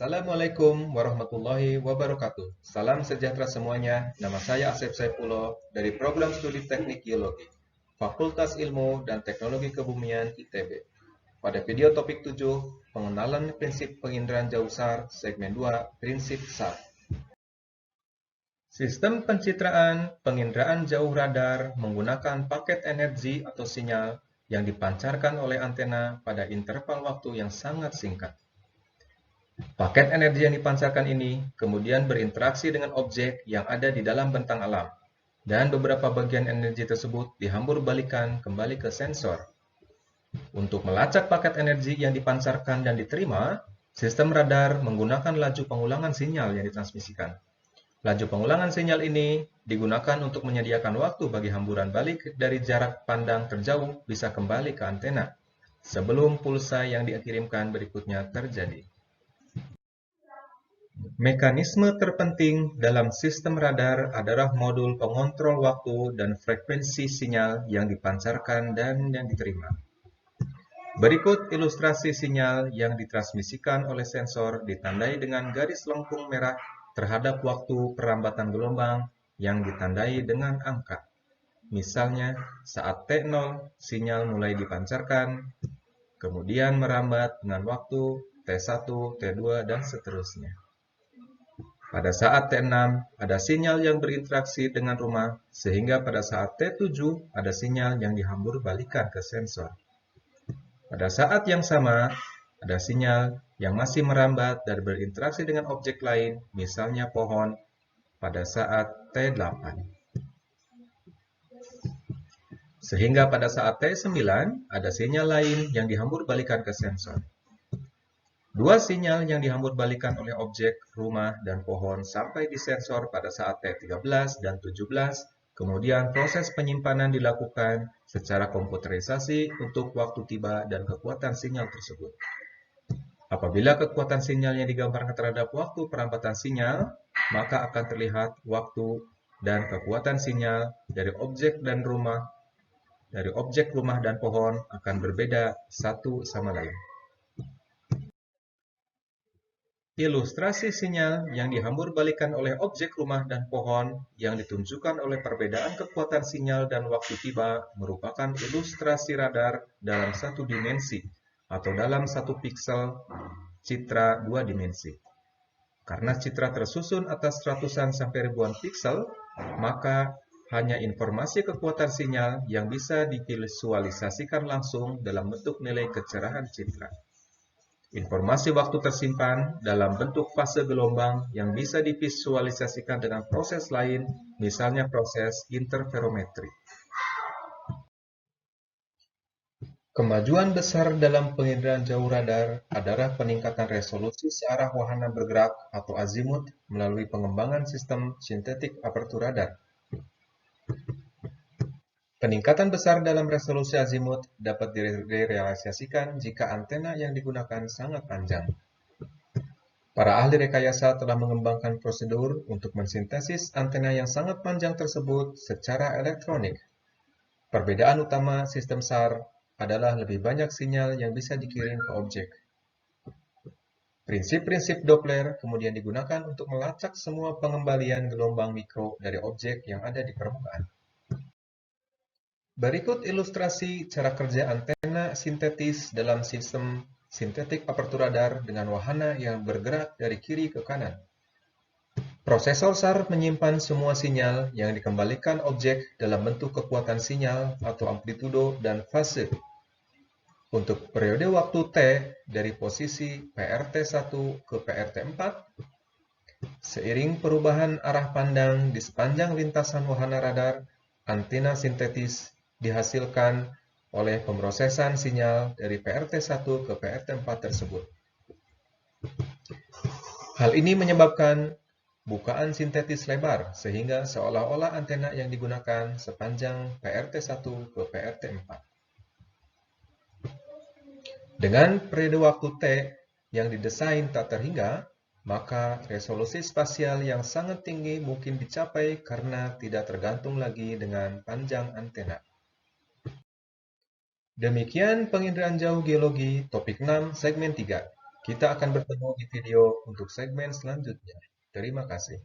Assalamualaikum warahmatullahi wabarakatuh. Salam sejahtera semuanya. Nama saya Asep Saifullah dari Program Studi Teknik Geologi, Fakultas Ilmu dan Teknologi Kebumian ITB. Pada video topik 7, pengenalan prinsip penginderaan jauh SAR, segmen 2, prinsip SAR. Sistem pencitraan penginderaan jauh radar menggunakan paket energi atau sinyal yang dipancarkan oleh antena pada interval waktu yang sangat singkat. Paket energi yang dipancarkan ini kemudian berinteraksi dengan objek yang ada di dalam bentang alam, dan beberapa bagian energi tersebut dihambur-balikan kembali ke sensor. Untuk melacak paket energi yang dipancarkan dan diterima, sistem radar menggunakan laju pengulangan sinyal yang ditransmisikan. Laju pengulangan sinyal ini digunakan untuk menyediakan waktu bagi hamburan balik dari jarak pandang terjauh bisa kembali ke antena, sebelum pulsa yang dikirimkan berikutnya terjadi. Mekanisme terpenting dalam sistem radar adalah modul pengontrol waktu dan frekuensi sinyal yang dipancarkan dan yang diterima. Berikut ilustrasi sinyal yang ditransmisikan oleh sensor ditandai dengan garis lengkung merah terhadap waktu perambatan gelombang yang ditandai dengan angka. Misalnya, saat T0, sinyal mulai dipancarkan, kemudian merambat dengan waktu T1, T2, dan seterusnya. Pada saat T6, ada sinyal yang berinteraksi dengan rumah, sehingga pada saat T7, ada sinyal yang dihambur-balikan ke sensor. Pada saat yang sama, ada sinyal yang masih merambat dan berinteraksi dengan objek lain, misalnya pohon, pada saat T8. Sehingga pada saat T9, ada sinyal lain yang dihambur-balikan ke sensor. Dua sinyal yang dihambur-balikan oleh objek, rumah, dan pohon sampai di sensor pada saat T13 dan 17, kemudian proses penyimpanan dilakukan secara komputerisasi untuk waktu tiba dan kekuatan sinyal tersebut. Apabila kekuatan sinyal yang digambarkan terhadap waktu perambatan sinyal, maka akan terlihat waktu dan kekuatan sinyal dari objek rumah dan pohon akan berbeda satu sama lain. Ilustrasi sinyal yang dihambur-balikan oleh objek rumah dan pohon yang ditunjukkan oleh perbedaan kekuatan sinyal dan waktu tiba merupakan ilustrasi radar dalam satu dimensi atau dalam satu piksel citra dua dimensi. Karena citra tersusun atas ratusan sampai ribuan piksel, maka hanya informasi kekuatan sinyal yang bisa divisualisasikan langsung dalam bentuk nilai kecerahan citra. Informasi waktu tersimpan dalam bentuk fase gelombang yang bisa divisualisasikan dengan proses lain, misalnya proses interferometri. Kemajuan besar dalam penginderaan jauh radar adalah peningkatan resolusi searah wahana bergerak atau azimut melalui pengembangan sistem sintetik apertur radar. Peningkatan besar dalam resolusi azimut dapat direalisasikan jika antena yang digunakan sangat panjang. Para ahli rekayasa telah mengembangkan prosedur untuk mensintesis antena yang sangat panjang tersebut secara elektronik. Perbedaan utama sistem SAR adalah lebih banyak sinyal yang bisa dikirim ke objek. Prinsip-prinsip Doppler kemudian digunakan untuk melacak semua pengembalian gelombang mikro dari objek yang ada di permukaan. Berikut ilustrasi cara kerja antena sintetis dalam sistem sintetik apertur radar dengan wahana yang bergerak dari kiri ke kanan. Prosesor SAR menyimpan semua sinyal yang dikembalikan objek dalam bentuk kekuatan sinyal atau amplitudo dan fase. Untuk periode waktu T dari posisi PRT1 ke PRT4, seiring perubahan arah pandang di sepanjang lintasan wahana radar, antena sintetis dihasilkan oleh pemrosesan sinyal dari PRT1 ke PRT4 tersebut. Hal ini menyebabkan bukaan sintetis lebar, sehingga seolah-olah antena yang digunakan sepanjang PRT1 ke PRT4. Dengan periode waktu T yang didesain tak terhingga, maka resolusi spasial yang sangat tinggi mungkin dicapai karena tidak tergantung lagi dengan panjang antena. Demikian penginderaan jauh geologi topik 6 segmen 3. Kita akan bertemu di video untuk segmen selanjutnya. Terima kasih.